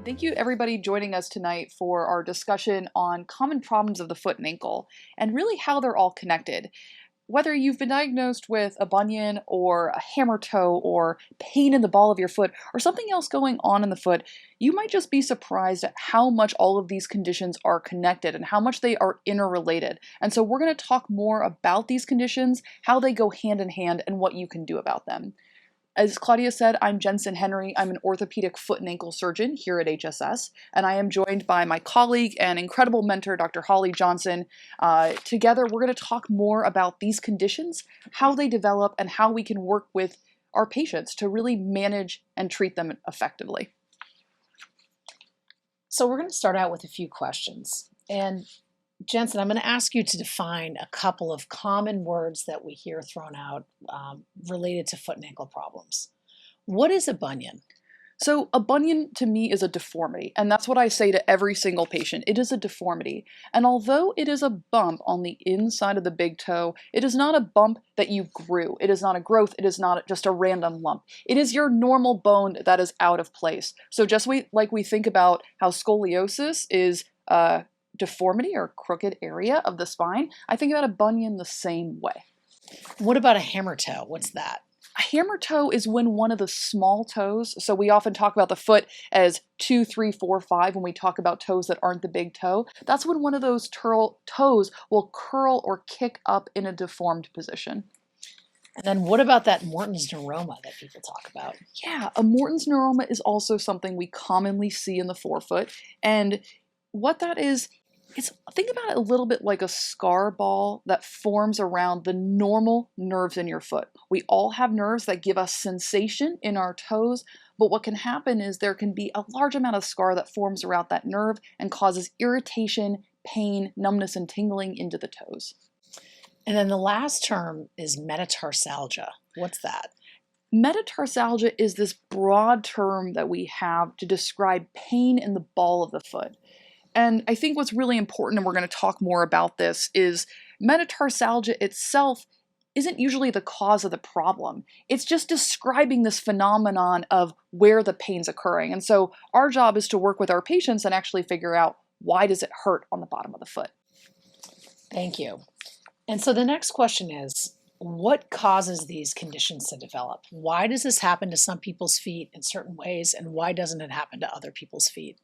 Thank you everybody joining us tonight for our discussion on common problems of the foot and ankle and really how they're all connected. Whether you've been diagnosed with a bunion or a hammer toe or pain in the ball of your foot or something else going on in the foot, you might just be surprised at how much all of these conditions are connected and how much they are interrelated. And so we're going to talk more about these conditions, how they go hand in hand, and what you can do about them. As Claudia said, I'm Jensen Henry. I'm an orthopedic foot and ankle surgeon here at HSS, and I am joined by my colleague and incredible mentor, Dr. Holly Johnson. Together, we're going to talk more about these conditions, how they develop, and how we can work with our patients to really manage and treat them effectively. So we're going to start out with a few questions. And Jensen, I'm going to ask you to define a couple of common words that we hear thrown out related to foot and ankle problems. What is a bunion? So a bunion to me is a deformity, and that's what I say to every single patient. It is a deformity. And although it is a bump on the inside of the big toe, it is not a bump that you grew. It is not a growth. It is not just a random lump. It is your normal bone that is out of place. So just like we think about how scoliosis is deformity or crooked area of the spine, I think about a bunion the same way. What about a hammer toe? What's that? A hammer toe is when one of the small toes, so we often talk about the foot as 2, 3, 4, 5 when we talk about toes that aren't the big toe. That's when one of those toes will curl or kick up in a deformed position. And then what about that Morton's neuroma that people talk about? Yeah, a Morton's neuroma is also something we commonly see in the forefoot. And what that is, think about it a little bit like a scar ball that forms around the normal nerves in your foot. We all have nerves that give us sensation in our toes, but what can happen is there can be a large amount of scar that forms around that nerve and causes irritation, pain, numbness, and tingling into the toes. And then the last term is metatarsalgia. What's that? Metatarsalgia is this broad term that we have to describe pain in the ball of the foot. And I think what's really important, and we're going to talk more about this, is metatarsalgia itself isn't usually the cause of the problem. It's just describing this phenomenon of where the pain's occurring. And so our job is to work with our patients and actually figure out, why does it hurt on the bottom of the foot? Thank you. And so the next question is, what causes these conditions to develop? Why does this happen to some people's feet in certain ways, and why doesn't it happen to other people's feet?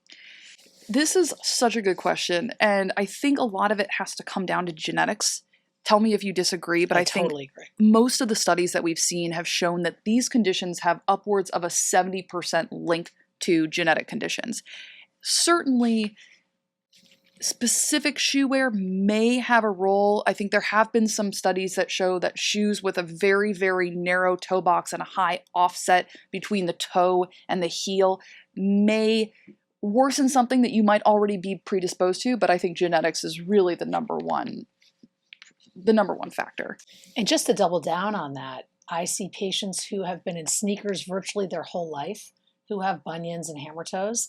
This is such a good question, and I think a lot of it has to come down to genetics. Tell me if you disagree, but I think totally agree. Most of the studies that we've seen have shown that these conditions have upwards of a 70% link to genetic conditions. Certainly, specific shoe wear may have a role. I think there have been some studies that show that shoes with a very, very narrow toe box and a high offset between the toe and the heel may worsen something that you might already be predisposed to, but I think genetics is really the number one factor. And just to double down on that, I see patients who have been in sneakers virtually their whole life who have bunions and hammer toes.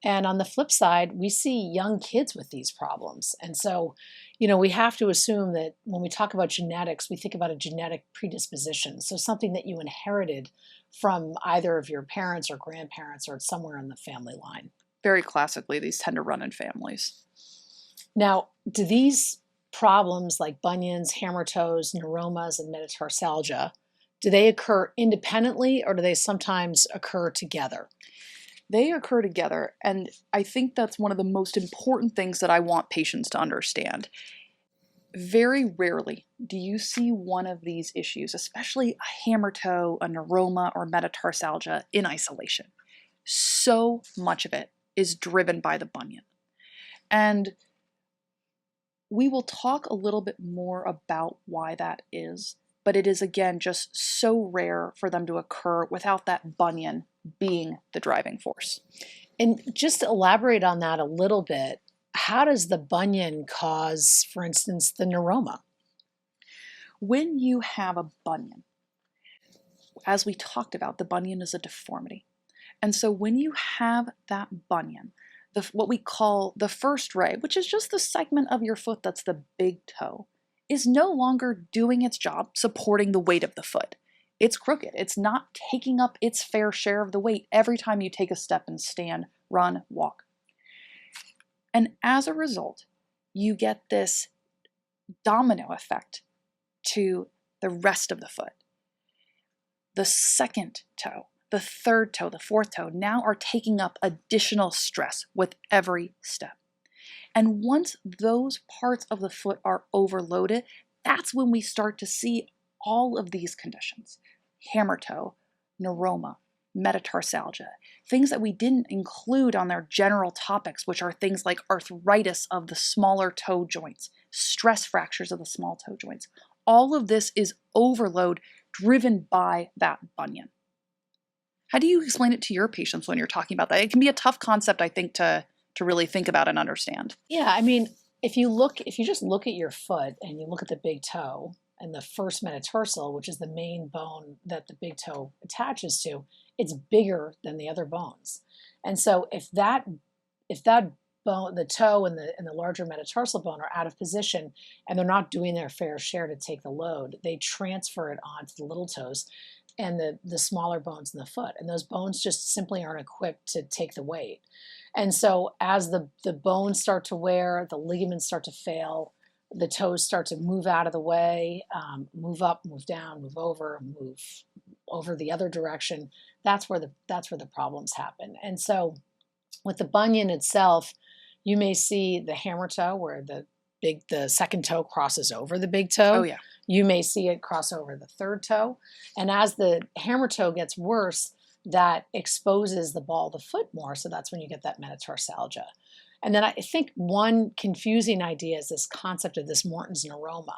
And on the flip side, we see young kids with these problems. And so, we have to assume that when we talk about genetics, we think about a genetic predisposition. So something that you inherited from either of your parents or grandparents or somewhere in the family line. Very classically, these tend to run in families. Now, do these problems like bunions, hammer toes, neuromas, and metatarsalgia, do they occur independently or do they sometimes occur together? They occur together, and I think that's one of the most important things that I want patients to understand. Very rarely do you see one of these issues, especially a hammer toe, a neuroma, or metatarsalgia, in isolation. So much of it is driven by the bunion. And we will talk a little bit more about why that is, but it is, again, just so rare for them to occur without that bunion being the driving force. And just to elaborate on that a little bit, how does the bunion cause, for instance, the neuroma? When you have a bunion, as we talked about, the bunion is a deformity. And so when you have that bunion, what we call the first ray, which is just the segment of your foot that's the big toe, is no longer doing its job supporting the weight of the foot. It's crooked. It's not taking up its fair share of the weight every time you take a step and stand run, walk. And as a result, you get this domino effect to the rest of the foot. The second toe, the third toe, the fourth toe now are taking up additional stress with every step. And once those parts of the foot are overloaded, that's when we start to see all of these conditions: hammer toe, neuroma, metatarsalgia, things that we didn't include on their general topics, which are things like arthritis of the smaller toe joints, stress fractures of the small toe joints. All of this is overload driven by that bunion. How do you explain it to your patients when you're talking about that? It can be a tough concept, I think, to really think about and understand. Yeah, I mean, if you just look at your foot and you look at the big toe and the first metatarsal, which is the main bone that the big toe attaches to, it's bigger than the other bones. And so if that bone, the toe and the larger metatarsal bone are out of position and they're not doing their fair share to take the load, they transfer it onto the little toes and the smaller bones in the foot. And those bones just simply aren't equipped to take the weight. And so as the bones start to wear, the ligaments start to fail, the toes start to move out of the way, move up, move down, move over the other direction. That's where the problems happen. And so with the bunion itself, you may see the hammer toe where the second toe crosses over the big toe. Oh, yeah. You may see it cross over the third toe. And as the hammer toe gets worse, that exposes the ball of the foot more. So that's when you get that metatarsalgia. And then I think one confusing idea is this concept of this Morton's neuroma.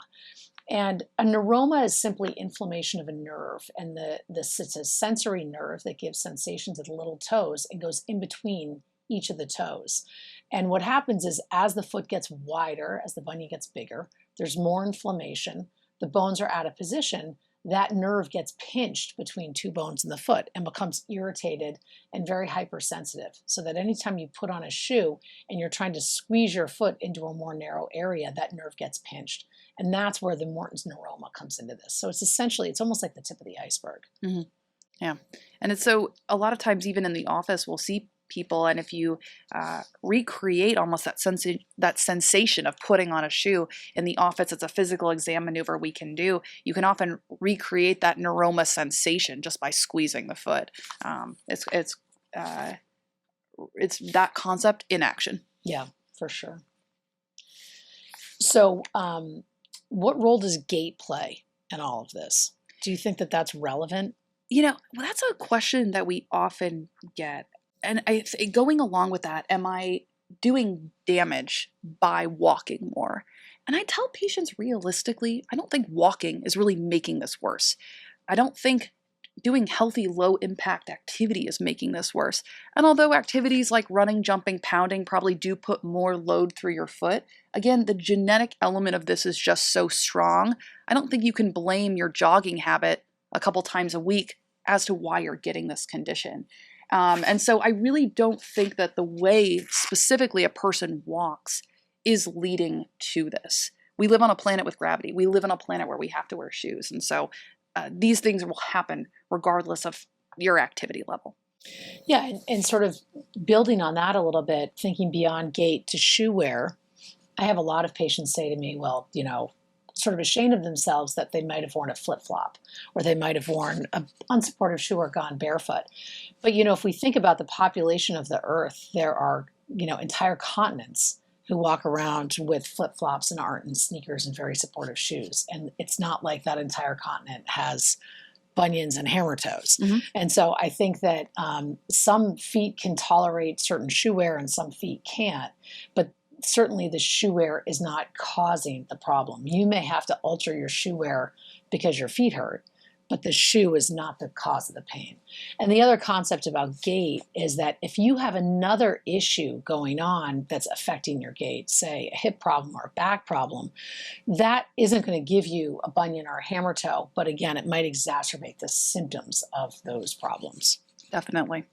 And a neuroma is simply inflammation of a nerve. And it's a sensory nerve that gives sensation to the little toes and goes in between each of the toes. And what happens is as the foot gets wider, as the bunion gets bigger, there's more inflammation, the bones are out of position, that nerve gets pinched between two bones in the foot and becomes irritated and very hypersensitive. So that anytime you put on a shoe and you're trying to squeeze your foot into a more narrow area, that nerve gets pinched. And that's where the Morton's neuroma comes into this. So it's almost like the tip of the iceberg. Mm-hmm. Yeah. And it's so a lot of times, even in the office, we'll see people, and if you recreate almost that sensation of putting on a shoe in the office, it's a physical exam maneuver we can do. You can often recreate that neuroma sensation just by squeezing the foot. It's that concept in action. Yeah, for sure. So what role does gait play in all of this? Do you think that that's relevant? That's a question that we often get. And going along with that, am I doing damage by walking more? And I tell patients realistically, I don't think walking is really making this worse. I don't think doing healthy, low-impact activity is making this worse. And although activities like running, jumping, pounding probably do put more load through your foot, again, the genetic element of this is just so strong. I don't think you can blame your jogging habit a couple times a week as to why you're getting this condition. And so I really don't think that the way specifically a person walks is leading to this. We live on a planet with gravity. We live on a planet where we have to wear shoes. And so these things will happen regardless of your activity level. Yeah, and sort of building on that a little bit, thinking beyond gait to shoe wear, I have a lot of patients say to me, well, sort of ashamed of themselves that they might have worn a flip-flop or they might have worn an unsupportive shoe or gone barefoot. But, if we think about the population of the earth, there are, entire continents who walk around with flip-flops and aren't in sneakers and very supportive shoes. And it's not like that entire continent has bunions and hammer toes. Mm-hmm. And so I think that some feet can tolerate certain shoe wear and some feet can't. But certainly the shoe wear is not causing the problem. You may have to alter your shoe wear because your feet hurt, but the shoe is not the cause of the pain. And the other concept about gait is that if you have another issue going on that's affecting your gait, say a hip problem or a back problem, that isn't going to give you a bunion or a hammer toe, but again, it might exacerbate the symptoms of those problems. Definitely.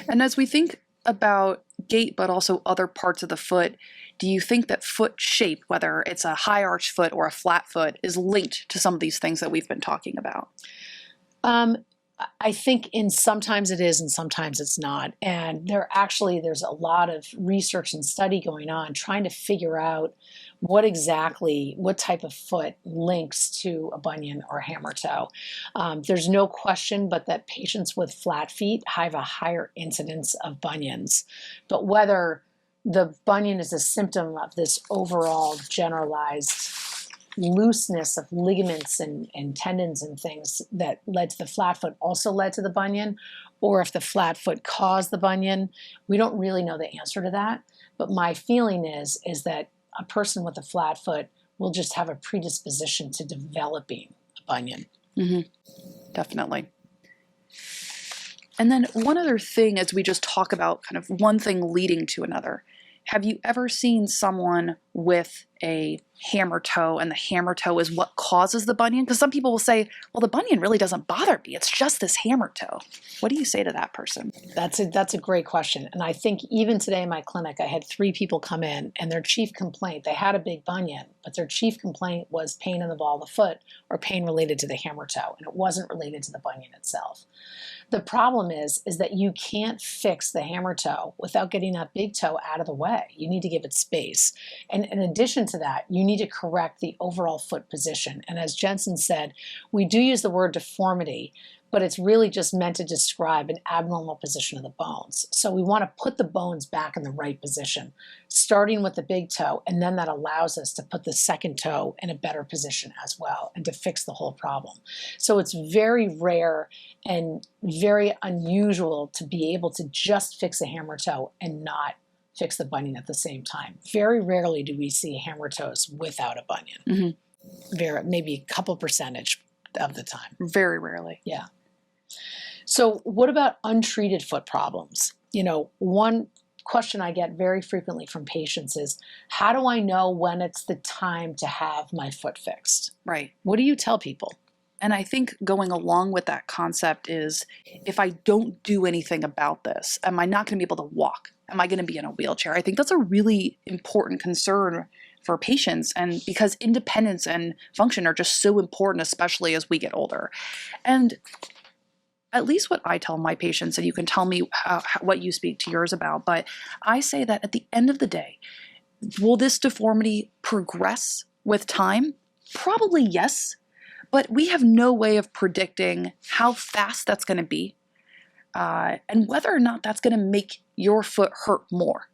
And as we think about gait, but also other parts of the foot, do you think that foot shape, whether it's a high arch foot or a flat foot, is linked to some of these things that we've been talking about? I think sometimes it is and sometimes it's not. And there's a lot of research and study going on trying to figure out what type of foot links to a bunion or hammer toe. There's no question but that patients with flat feet have a higher incidence of bunions. But whether the bunion is a symptom of this overall generalized looseness of ligaments and tendons and things that led to the flat foot also led to the bunion, or if the flat foot caused the bunion, we don't really know the answer to that. But my feeling is that a person with a flat foot will just have a predisposition to developing a bunion. Mm-hmm. Definitely. And then one other thing, as we just talk about kind of one thing leading to another, have you ever seen someone with a hammer toe and the hammer toe is what causes the bunion? Because some people will say, well, the bunion really doesn't bother me. It's just this hammer toe. What do you say to that person? That's a great question. And I think even today in my clinic, I had 3 people come in and their chief complaint, they had a big bunion, but their chief complaint was pain in the ball of the foot or pain related to the hammer toe. And it wasn't related to the bunion itself. The problem is that you can't fix the hammer toe without getting that big toe out of the way. You need to give it space. And in addition to that, you need to correct the overall foot position. And as Jensen said, we do use the word deformity, but it's really just meant to describe an abnormal position of the bones. So we want to put the bones back in the right position, starting with the big toe, and then that allows us to put the second toe in a better position as well and to fix the whole problem. So it's very rare and very unusual to be able to just fix a hammer toe and not fix the bunion at the same time. Very rarely do we see hammer toes without a bunion. Mm-hmm. Maybe a couple percentage of the time. Very rarely. Yeah. So what about untreated foot problems? One question I get very frequently from patients is, how do I know when it's the time to have my foot fixed? Right. What do you tell people? And I think going along with that concept is, if I don't do anything about this, am I not going to be able to walk? Am I going to be in a wheelchair? I think that's a really important concern for patients, and because independence and function are just so important, especially as we get older. And at least what I tell my patients, and you can tell me what you speak to yours about, but I say that at the end of the day, will this deformity progress with time? Probably yes, but we have no way of predicting how fast that's going to be and whether or not that's going to make your foot hurt more.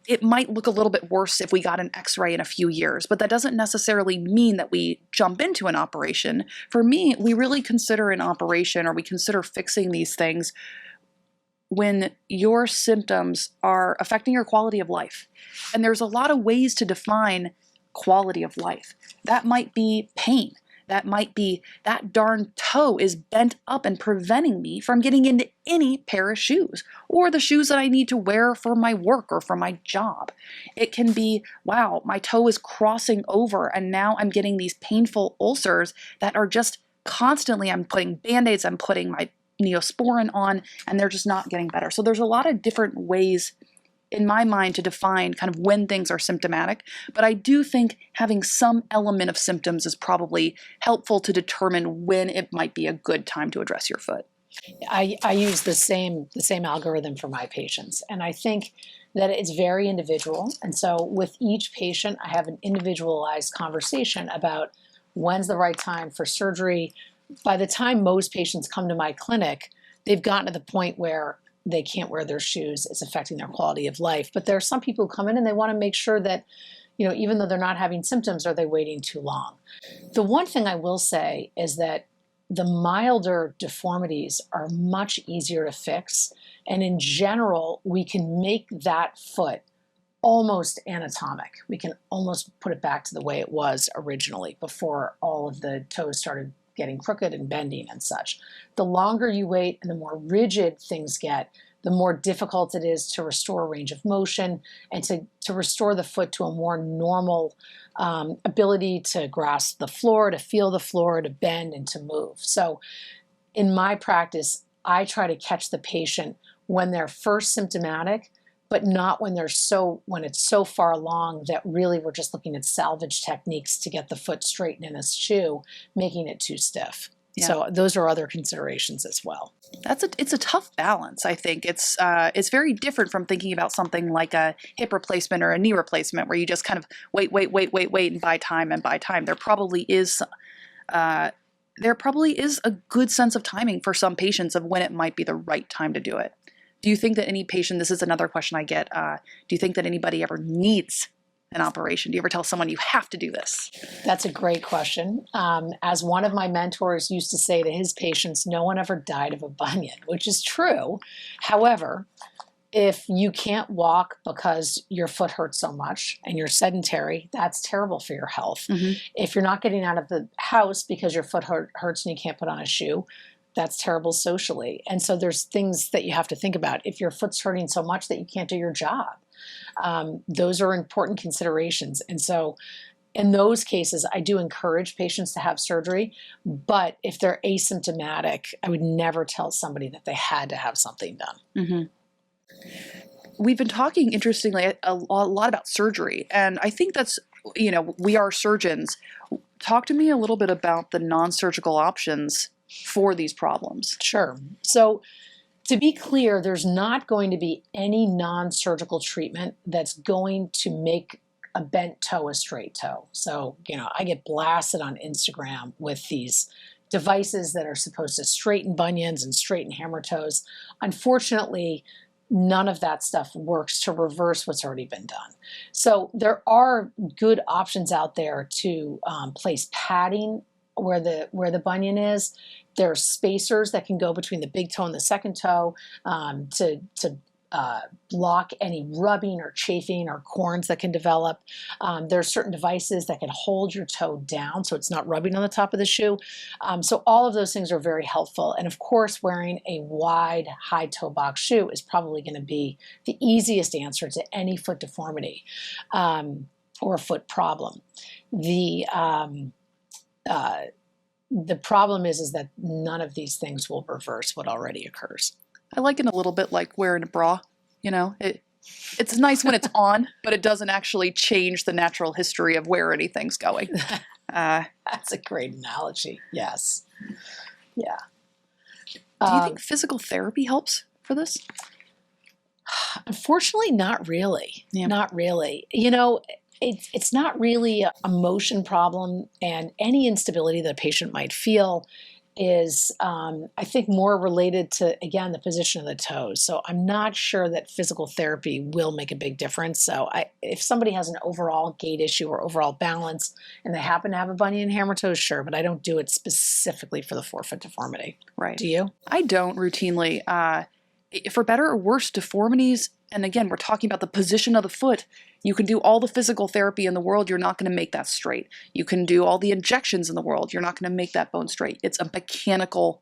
It might look a little bit worse if we got an x-ray in a few years, but that doesn't necessarily mean that we jump into an operation. For me, we really consider an operation, or we consider fixing these things when your symptoms are affecting your quality of life. And there's a lot of ways to define quality of life. That might be pain. That might be that darn toe is bent up and preventing me from getting into any pair of shoes, or the shoes that I need to wear for my work or for my job. It can be, wow, my toe is crossing over and now I'm getting these painful ulcers that are just constantly, I'm putting Band-Aids, I'm putting my Neosporin on, and they're just not getting better. So there's a lot of different ways in my mind to define kind of when things are symptomatic, but I do think having some element of symptoms is probably helpful to determine when it might be a good time to address your foot. I use the same algorithm for my patients, and I think that it's very individual. And so with each patient, I have an individualized conversation about when's the right time for surgery. By the time most patients come to my clinic, they've gotten to the point where they can't wear their shoes. It's affecting their quality of life. But there are some people who come in and they want to make sure that, even though they're not having symptoms, are they waiting too long? The one thing I will say is that the milder deformities are much easier to fix. And in general, we can make that foot almost anatomic. We can almost put it back to the way it was originally before all of the toes started getting crooked and bending and such. The longer you wait and the more rigid things get, the more difficult it is to restore range of motion and to restore the foot to a more normal ability to grasp the floor, to feel the floor, to bend and to move. So in my practice, I try to catch the patient when they're first symptomatic, but not when it's so far along that really we're just looking at salvage techniques to get the foot straightened in a shoe, making it too stiff. Yeah. So those are other considerations as well. It's a tough balance. I think it's very different from thinking about something like a hip replacement or a knee replacement, where you just kind of wait, and buy time and buy time. There probably is a good sense of timing for some patients of when it might be the right time to do it. Do you think that any patient, this is another question I get, do you think that anybody ever needs an operation? Do you ever tell someone you have to do this? That's a great question. As one of my mentors used to say to his patients, no one ever died of a bunion, which is true. However, if you can't walk because your foot hurts so much and you're sedentary, that's terrible for your health. Mm-hmm. If you're not getting out of the house because your foot hurts and you can't put on a shoe, that's terrible socially. And so there's things that you have to think about. If your foot's hurting so much that you can't do your job, those are important considerations. And so in those cases, I do encourage patients to have surgery, but if they're asymptomatic, I would never tell somebody that they had to have something done. Mm-hmm. We've been talking, interestingly, a lot about surgery, and I think that's, we are surgeons. Talk to me a little bit about the non-surgical options for these problems. Sure. So to be clear, there's not going to be any non-surgical treatment that's going to make a bent toe a straight toe. So, I get blasted on Instagram with these devices that are supposed to straighten bunions and straighten hammertoes. Unfortunately, none of that stuff works to reverse what's already been done. So there are good options out there to place padding where the bunion is. There are spacers that can go between the big toe and the second toe to block any rubbing or chafing or corns that can develop. There are certain devices that can hold your toe down so it's not rubbing on the top of the shoe. So all of those things are very helpful. And of course, wearing a wide, high toe box shoe is probably going to be the easiest answer to any foot deformity or foot problem. The problem is that none of these things will reverse what already occurs. I liken it a little bit like wearing a bra. It's nice when it's on, but it doesn't actually change the natural history of where anything's going. That's a great analogy. Yes. Yeah. Do you think physical therapy helps for this? Unfortunately, not really. Yeah. Not really. It's not really a motion problem, and any instability that a patient might feel is, I think, more related to, again, the position of the toes. So I'm not sure that physical therapy will make a big difference. So if somebody has an overall gait issue or overall balance and they happen to have a bunion and hammertoes, sure, but I don't do it specifically for the forefoot deformity. Right. Do you? I don't routinely. For better or worse, deformities, and again, we're talking about the position of the foot. You can do all the physical therapy in the world, you're not going to make that straight. You can do all the injections in the world, you're not going to make that bone straight. It's a mechanical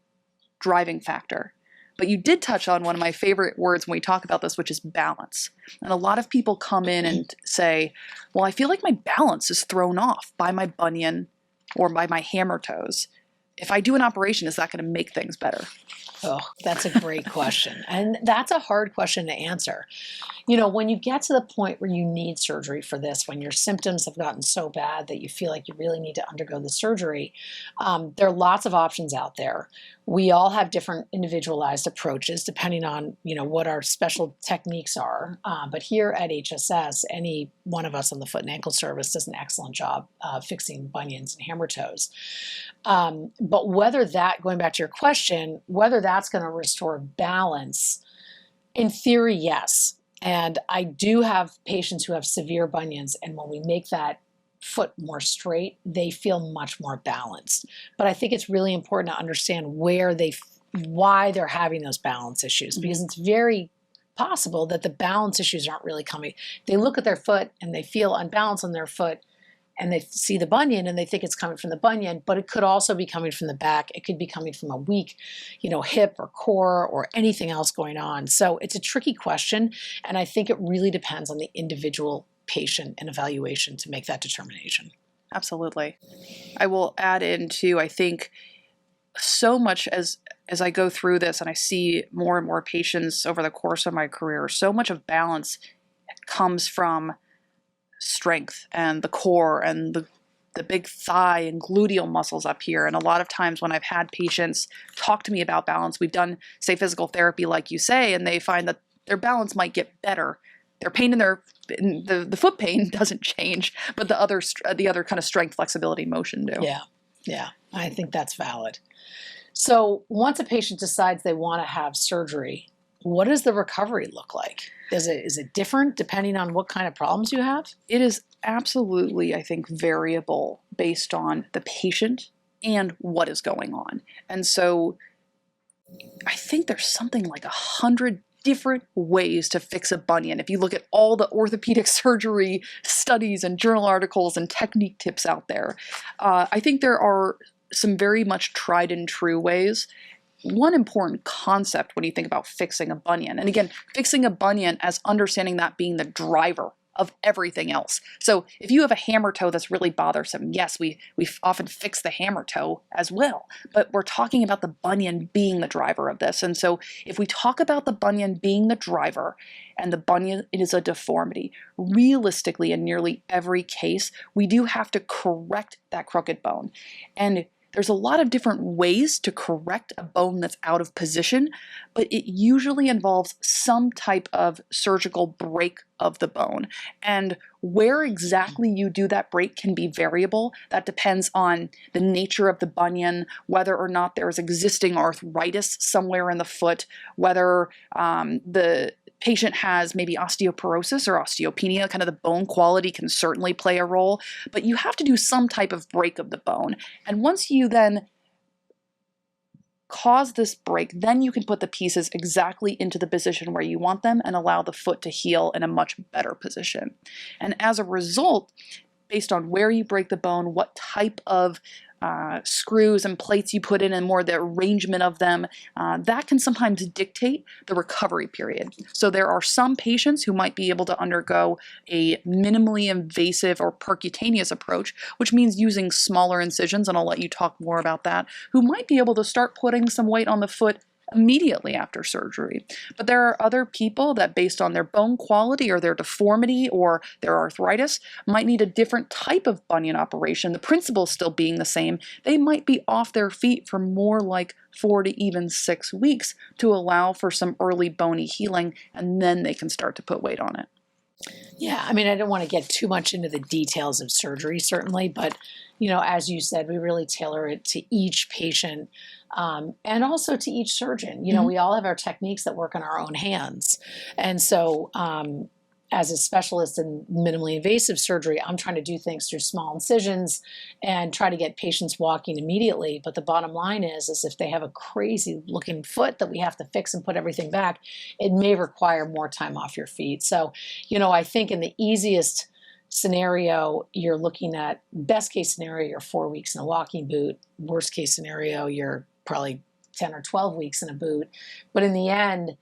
driving factor. But you did touch on one of my favorite words when we talk about this, which is balance. And a lot of people come in and say, well, I feel like my balance is thrown off by my bunion or by my hammertoes. If I do an operation, is that going to make things better? Oh, that's a great question. And that's a hard question to answer. When you get to the point where you need surgery for this, when your symptoms have gotten so bad that you feel like you really need to undergo the surgery, there are lots of options out there. We all have different individualized approaches depending on, what our special techniques are. But here at HSS, any one of us on the foot and ankle service does an excellent job fixing bunions and hammertoes. But going back to your question, whether that's going to restore balance, in theory, yes. And I do have patients who have severe bunions, and when we make that foot more straight, they feel much more balanced. But I think it's really important to understand why they're having those balance issues, because it's very possible that the balance issues aren't really coming. They look at their foot and they feel unbalanced on their foot, and they see the bunion and they think it's coming from the bunion, but it could also be coming from the back. It could be coming from a weak, hip or core or anything else going on. So it's a tricky question, and I think it really depends on the individual patient and evaluation to make that determination. Absolutely. I will add in too, I think so much as I go through this and I see more and more patients over the course of my career, so much of balance comes from strength and the core and the the big thigh and gluteal muscles up here. And a lot of times when I've had patients talk to me about balance, we've done, say, physical therapy, like you say, and they find that their balance might get better. Their pain in the foot pain doesn't change, but the other kind of strength, flexibility, motion do. Yeah, I think that's valid. So once a patient decides they want to have surgery, what does the recovery look like? Is it different depending on what kind of problems you have? It is absolutely, I think, variable based on the patient and what is going on. And so I think there's something like 100 different ways to fix a bunion. If you look at all the orthopedic surgery studies and journal articles and technique tips out there, I think there are some very much tried and true ways. One important concept when you think about fixing a bunion, and again, fixing a bunion as understanding that being the driver of everything else. So if you have a hammer toe that's really bothersome, yes, we often fix the hammer toe as well, but we're talking about the bunion being the driver of this. And so if we talk about the bunion being the driver and the bunion is a deformity, realistically in nearly every case, we do have to correct that crooked bone. And there's a lot of different ways to correct a bone that's out of position, but it usually involves some type of surgical break of the bone. And where exactly you do that break can be variable. That depends on the nature of the bunion, whether or not there's existing arthritis somewhere in the foot, whether the patient has maybe osteoporosis or osteopenia. Kind of the bone quality can certainly play a role, but you have to do some type of break of the bone. And once you then cause this break, then you can put the pieces exactly into the position where you want them and allow the foot to heal in a much better position. And as a result, based on where you break the bone, what type of screws and plates you put in and more the arrangement of them, that can sometimes dictate the recovery period. So there are some patients who might be able to undergo a minimally invasive or percutaneous approach, which means using smaller incisions, and I'll let you talk more about that, who might be able to start putting some weight on the foot immediately after surgery. But there are other people that, based on their bone quality or their deformity or their arthritis, might need a different type of bunion operation, the principle still being the same. They might be off their feet for more like 4 to even 6 weeks to allow for some early bony healing, and then they can start to put weight on it. Yeah, I mean, I don't want to get too much into the details of surgery, certainly, but, you know, as you said, we really tailor it to each patient and also to each surgeon. You know, we all have our techniques that work on our own hands. And so as a specialist in minimally invasive surgery, I'm trying to do things through small incisions and try to get patients walking immediately. But the bottom line is if they have a crazy looking foot that we have to fix and put everything back, it may require more time off your feet. So, you know, I think in the easiest scenario, you're looking at best case scenario, you're 4 weeks in a walking boot. Worst case scenario, you're probably 10 or 12 weeks in a boot. But in the end,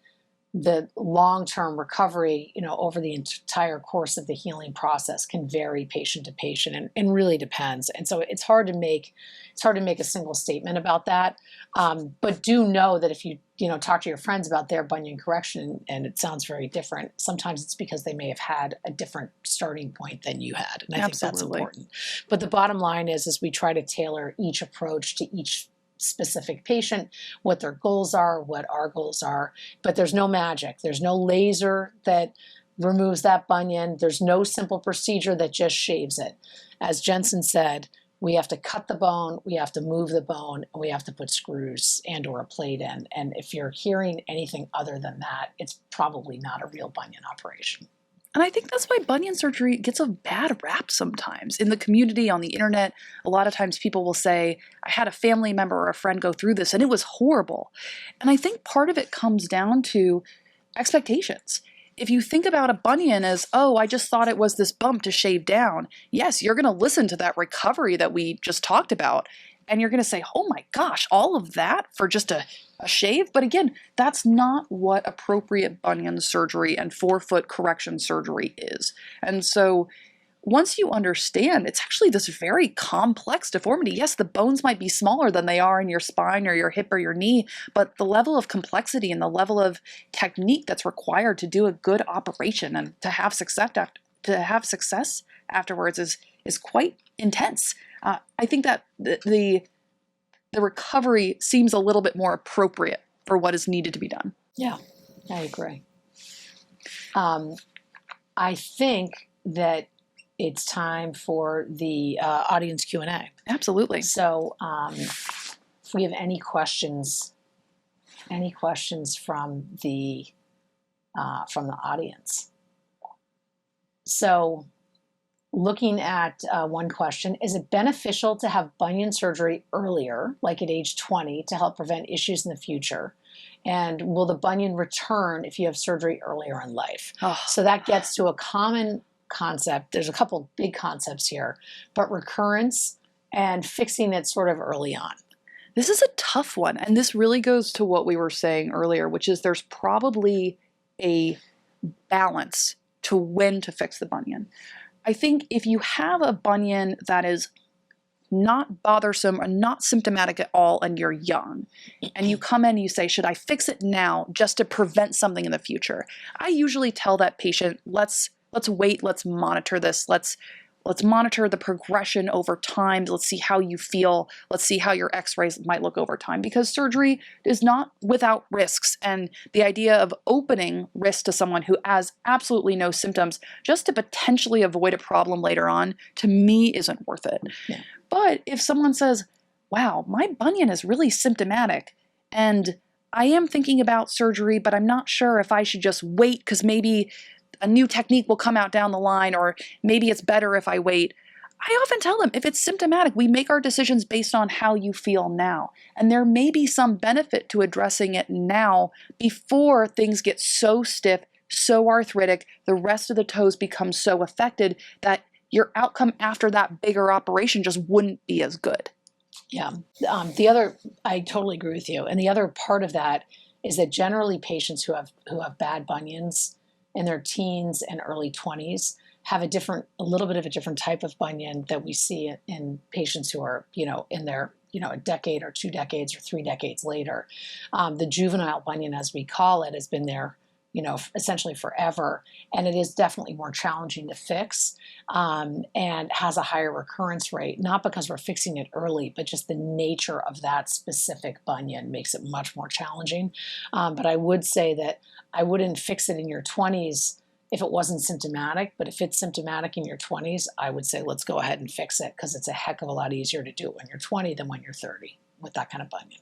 the long-term recovery, you know, over the entire course of the healing process can vary patient to patient and really depends. And so it's hard to make a single statement about that. But do know that if you talk to your friends about their bunion correction and it sounds very different, sometimes it's because they may have had a different starting point than you had. And I think that's important. But the bottom line is we try to tailor each approach to each specific patient, what their goals are, what our goals are. But there's no magic. There's no laser that removes that bunion. There's no simple procedure that just shaves it. As Jensen said, we have to cut the bone, we have to move the bone, and we have to put screws and or a plate in. And if you're hearing anything other than that, it's probably not a real bunion operation. And I think that's why bunion surgery gets a bad rap sometimes. In the community, on the internet, a lot of times people will say, I had a family member or a friend go through this and it was horrible. And I think part of it comes down to expectations. If you think about a bunion as, oh, I just thought it was this bump to shave down, yes, you're going to listen to that recovery that we just talked about. And you're going to say, oh my gosh, all of that for just a shave? But again, that's not what appropriate bunion surgery and forefoot correction surgery is. And so once you understand, it's actually this very complex deformity. Yes, the bones might be smaller than they are in your spine or your hip or your knee, but the level of complexity and the level of technique that's required to do a good operation and to have success afterwards is quite intense. I think that the recovery seems a little bit more appropriate for what is needed to be done. Yeah, I agree. I think that it's time for the audience Q&A. Absolutely. So if we have any questions from the audience. So looking at one question, is it beneficial to have bunion surgery earlier, like at age 20, to help prevent issues in the future? And will the bunion return if you have surgery earlier in life? Oh. So that gets to a common concept. There's a couple big concepts here, but recurrence and fixing it sort of early on. This is a tough one. And this really goes to what we were saying earlier, which is there's probably a balance to when to fix the bunion. I think if you have a bunion that is not bothersome or not symptomatic at all and you're young, and you come in and you say, should I fix it now just to prevent something in the future? I usually tell that patient, let's wait, let's monitor this, let's monitor the progression over time, let's see how you feel, let's see how your x-rays might look over time, because surgery is not without risks, and the idea of opening risk to someone who has absolutely no symptoms just to potentially avoid a problem later on, to me isn't worth it. Yeah. But if someone says, wow, my bunion is really symptomatic, and I am thinking about surgery, but I'm not sure if I should just wait because maybe a new technique will come out down the line, or maybe it's better if I wait. I often tell them, if it's symptomatic, we make our decisions based on how you feel now. And there may be some benefit to addressing it now before things get so stiff, so arthritic, the rest of the toes become so affected that your outcome after that bigger operation just wouldn't be as good. Yeah. I totally agree with you. And the other part of that is that generally patients who have bad bunions in their teens and early 20s have a little bit of a different type of bunion that we see in patients who are, in their, a decade or 2 decades or 3 decades later. The juvenile bunion, as we call it, has been there, essentially forever. And it is definitely more challenging to fix and has a higher recurrence rate, not because we're fixing it early, but just the nature of that specific bunion makes it much more challenging. But I would say that I wouldn't fix it in your 20s if it wasn't symptomatic, but if it's symptomatic in your 20s, I would say let's go ahead and fix it, because it's a heck of a lot easier to do it when you're 20 than when you're 30 with that kind of bunion.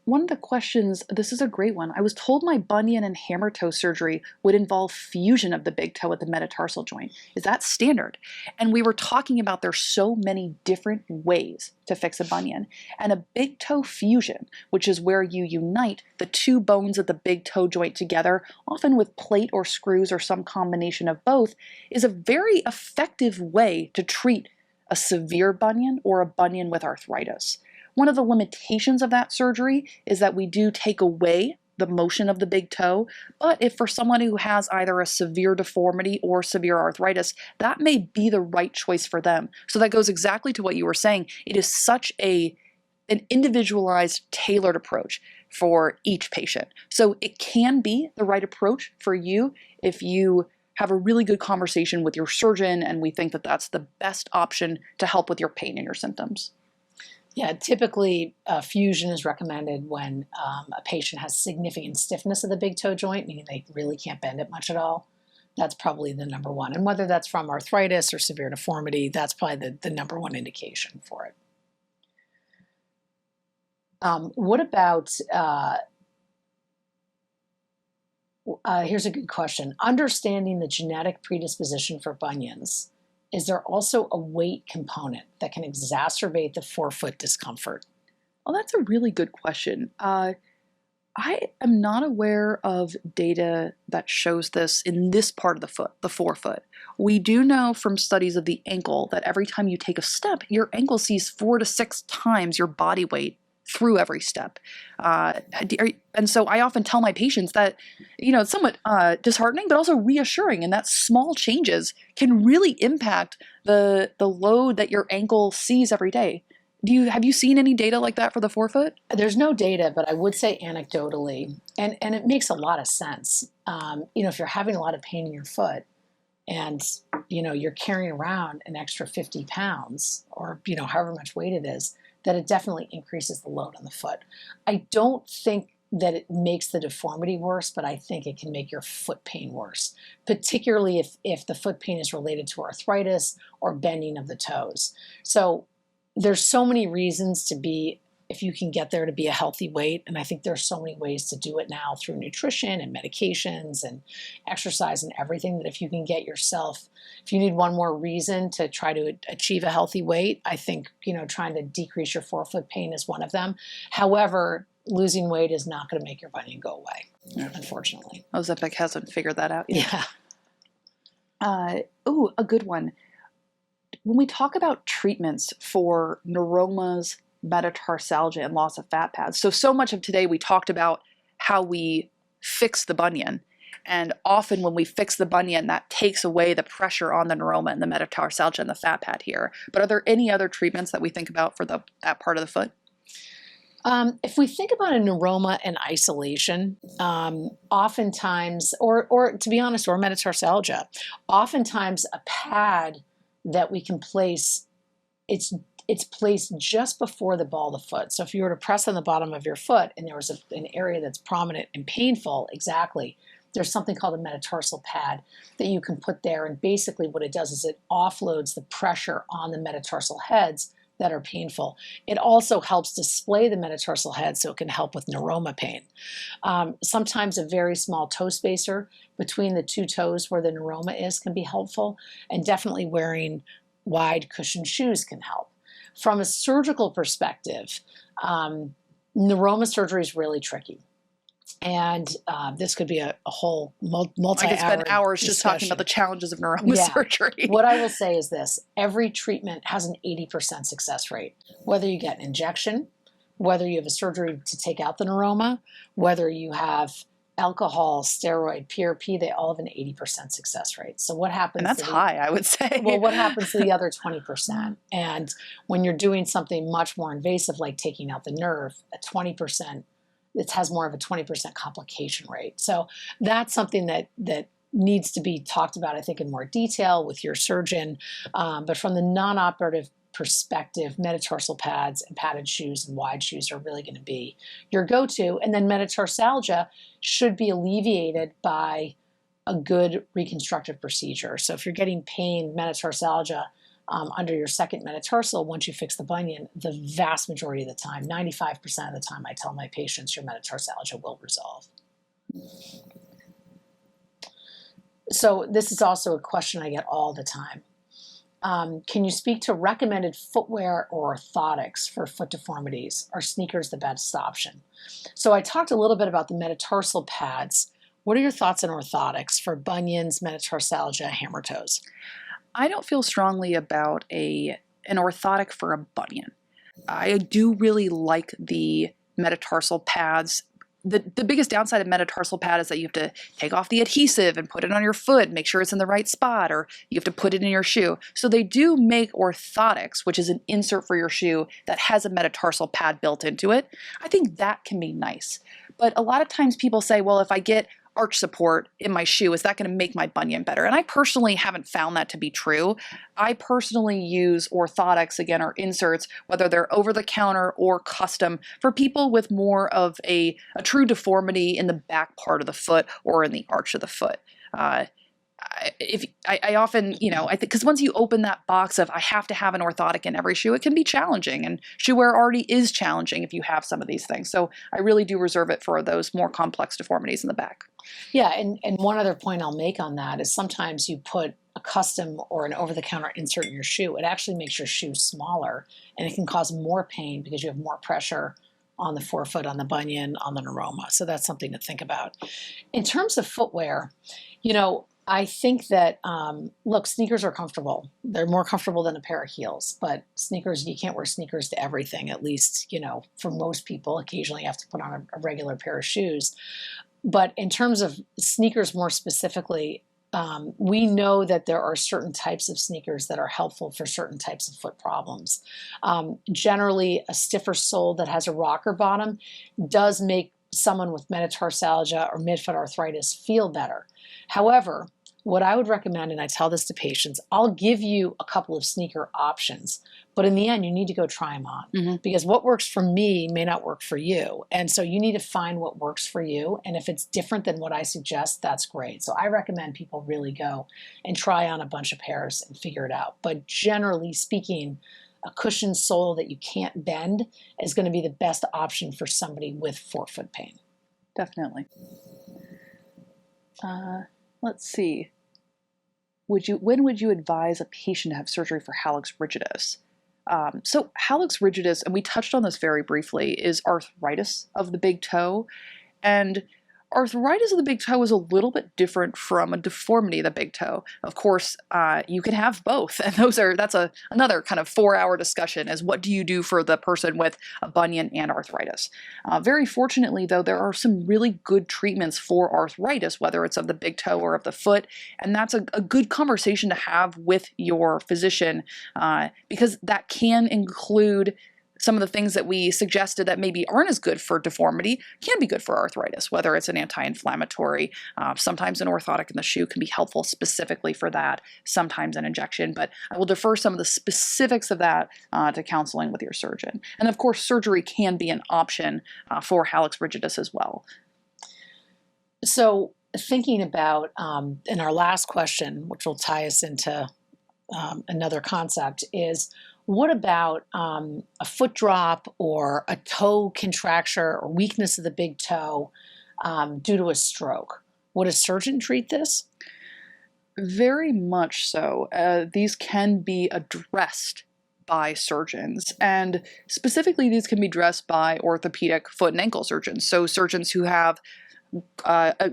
One of the questions, this is a great one. I was told my bunion and hammertoe surgery would involve fusion of the big toe at the metatarsal joint. Is that standard? And we were talking about there's so many different ways to fix a bunion. And a big toe fusion, which is where you unite the 2 bones of the big toe joint together, often with plate or screws or some combination of both, is a very effective way to treat a severe bunion or a bunion with arthritis. One of the limitations of that surgery is that we do take away the motion of the big toe, but if for someone who has either a severe deformity or severe arthritis, that may be the right choice for them. So that goes exactly to what you were saying. It is such an individualized, tailored approach for each patient. So it can be the right approach for you if you have a really good conversation with your surgeon and we think that that's the best option to help with your pain and your symptoms. Yeah, typically fusion is recommended when a patient has significant stiffness of the big toe joint, meaning they really can't bend it much at all. That's probably the number one. And whether that's from arthritis or severe deformity, that's probably the number one indication for it. What about, here's a good question. Understanding the genetic predisposition for bunions, is there also a weight component that can exacerbate the forefoot discomfort? Well, that's a really good question. I am not aware of data that shows this in this part of the foot, the forefoot. We do know from studies of the ankle that every time you take a step, your ankle sees 4 to 6 times your body weight through every step. And so I often tell my patients that, it's somewhat disheartening, but also reassuring, and that small changes can really impact the load that your ankle sees every day. Have you seen any data like that for the forefoot? There's no data, but I would say anecdotally, and it makes a lot of sense. If you're having a lot of pain in your foot and you're carrying around an extra 50 pounds or however much weight it is, that it definitely increases the load on the foot. I don't think that it makes the deformity worse, but I think it can make your foot pain worse, particularly if the foot pain is related to arthritis or bending of the toes. So there's so many reasons to be, if you can get there, to be a healthy weight. And I think there's so many ways to do it now through nutrition and medications and exercise and everything, that if you can get yourself, if you need one more reason to try to achieve a healthy weight, I think, trying to decrease your forefoot pain is one of them. However, losing weight is not going to make your bunion go away, unfortunately. Ozempic hasn't figured that out yet. Yeah. A good one. When we talk about treatments for neuromas, metatarsalgia, and loss of fat pads, so much of today we talked about how we fix the bunion. And often when we fix the bunion, that takes away the pressure on the neuroma and the metatarsalgia and the fat pad here. But are there any other treatments that we think about for that part of the foot? If we think about a neuroma in isolation, oftentimes, or to be honest, or metatarsalgia, oftentimes a pad that we can place, it's placed just before the ball of the foot. So if you were to press on the bottom of your foot and there was an area that's prominent and painful, exactly, there's something called a metatarsal pad that you can put there. And basically what it does is it offloads the pressure on the metatarsal heads that are painful. It also helps display the metatarsal head so it can help with neuroma pain. Sometimes a very small toe spacer between the two toes where the neuroma is can be helpful, and definitely wearing wide cushioned shoes can help. From a surgical perspective, neuroma surgery is really tricky. And this could be a whole multi-hour I could spend hours just talking about the challenges of neuroma surgery. What I will say is this: every treatment has an 80% success rate. Whether you get an injection, whether you have a surgery to take out the neuroma, whether you have alcohol, steroid, PRP, they all have an 80% success rate. So what happens? And that's high, I would say. Well, what happens to the other 20%? And when you're doing something much more invasive, like taking out the nerve, at 20%, it has more of a 20% complication rate. So that's something that needs to be talked about, I think, in more detail with your surgeon. But from the non-operative perspective, metatarsal pads and padded shoes and wide shoes are really going to be your go-to. And then metatarsalgia should be alleviated by a good reconstructive procedure. So if you're getting pain, metatarsalgia, under your second metatarsal, once you fix the bunion, the vast majority of the time, 95% of the time, I tell my patients your metatarsalgia will resolve. So this is also a question I get all the time. Can you speak to recommended footwear or orthotics for foot deformities? Are sneakers the best option? So I talked a little bit about the metatarsal pads. What are your thoughts on orthotics for bunions, metatarsalgia, hammertoes? I don't feel strongly about an orthotic for a bunion. I do really like the metatarsal pads. The biggest downside of metatarsal pad is that you have to take off the adhesive and put it on your foot, make sure it's in the right spot, or you have to put it in your shoe. So they do make orthotics, which is an insert for your shoe that has a metatarsal pad built into it. I think that can be nice. But a lot of times people say, well, if I get arch support in my shoe, is that going to make my bunion better? And I personally haven't found that to be true. I personally use orthotics, again, or inserts, whether they're over the counter or custom, for people with more of a true deformity in the back part of the foot or in the arch of the foot. I often, I think, because once you open that box of I have to have an orthotic in every shoe, it can be challenging, and shoe wear already is challenging if you have some of these things. So I really do reserve it for those more complex deformities in the back. Yeah, and one other point I'll make on that is sometimes you put a custom or an over-the-counter insert in your shoe. It actually makes your shoe smaller, and it can cause more pain because you have more pressure on the forefoot, on the bunion, on the neuroma. So that's something to think about. In terms of footwear, I think that, look, sneakers are comfortable. They're more comfortable than a pair of heels, but sneakers, you can't wear sneakers to everything, at least, for most people. Occasionally you have to put on a regular pair of shoes. But in terms of sneakers more specifically, we know that there are certain types of sneakers that are helpful for certain types of foot problems. Generally, a stiffer sole that has a rocker bottom does make someone with metatarsalgia or midfoot arthritis feel better. However, What I would recommend, and I tell this to patients, I'll give you a couple of sneaker options, but in the end, you need to go try them on because what works for me may not work for you. And so you need to find what works for you. And if it's different than what I suggest, that's great. So I recommend people really go and try on a bunch of pairs and figure it out. But generally speaking, a cushioned sole that you can't bend is going to be the best option for somebody with forefoot pain. Definitely. Let's see. When would you advise a patient to have surgery for hallux rigidus? So hallux rigidus, and we touched on this very briefly, is arthritis of the big toe. And arthritis of the big toe is a little bit different from a deformity of the big toe. Of course, you can have both, and that's another kind of 4-hour discussion, is what do you do for the person with a bunion and arthritis. Very fortunately, though, there are some really good treatments for arthritis, whether it's of the big toe or of the foot, and that's a good conversation to have with your physician, because that can include some of the things that we suggested that maybe aren't as good for deformity can be good for arthritis, whether it's an anti-inflammatory, sometimes an orthotic in the shoe can be helpful specifically for that, sometimes an injection, but I will defer some of the specifics of that to counseling with your surgeon. And of course, surgery can be an option for hallux rigidus as well. So thinking about, in our last question, which will tie us into another concept, is what about a foot drop or a toe contracture or weakness of the big toe due to a stroke? Would a surgeon treat this? Very much so. These can be addressed by surgeons, and specifically these can be addressed by orthopedic foot and ankle surgeons. So surgeons who have a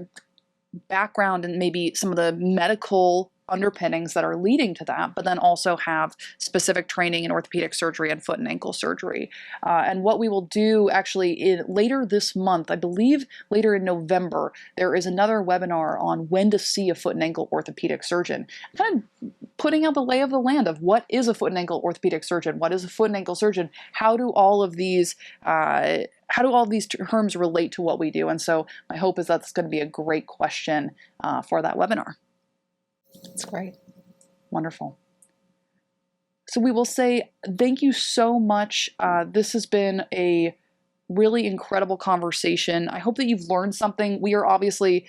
background in maybe some of the medical underpinnings that are leading to that, but then also have specific training in orthopedic surgery and foot and ankle surgery. And what we will do actually later this month, I believe later in November, there is another webinar on when to see a foot and ankle orthopedic surgeon, kind of putting out the lay of the land of what is a foot and ankle orthopedic surgeon, what is a foot and ankle surgeon, how do all of these terms relate to what we do? And so my hope is that's going to be a great question for that webinar. That's great. Wonderful. So we will say thank you so much. This has been a really incredible conversation. I hope that you've learned something. We are obviously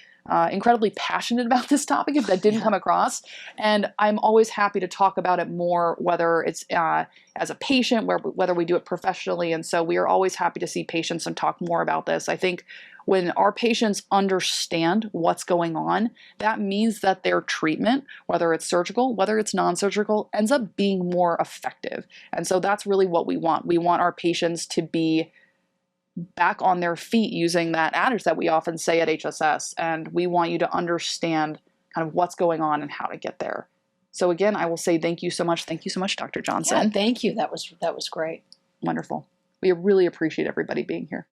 incredibly passionate about this topic, if that didn't come across. And I'm always happy to talk about it more, whether it's as a patient, whether we do it professionally. And so we are always happy to see patients and talk more about this. I think when our patients understand what's going on, that means that their treatment, whether it's surgical, whether it's non-surgical, ends up being more effective. And so that's really what we want. We want our patients to be back on their feet using that adage that we often say at HSS, and we want you to understand kind of what's going on and how to get there. So again, I will say thank you so much. Thank you so much, Dr. Johnson. Yeah, thank you. That was great. Wonderful. We really appreciate everybody being here.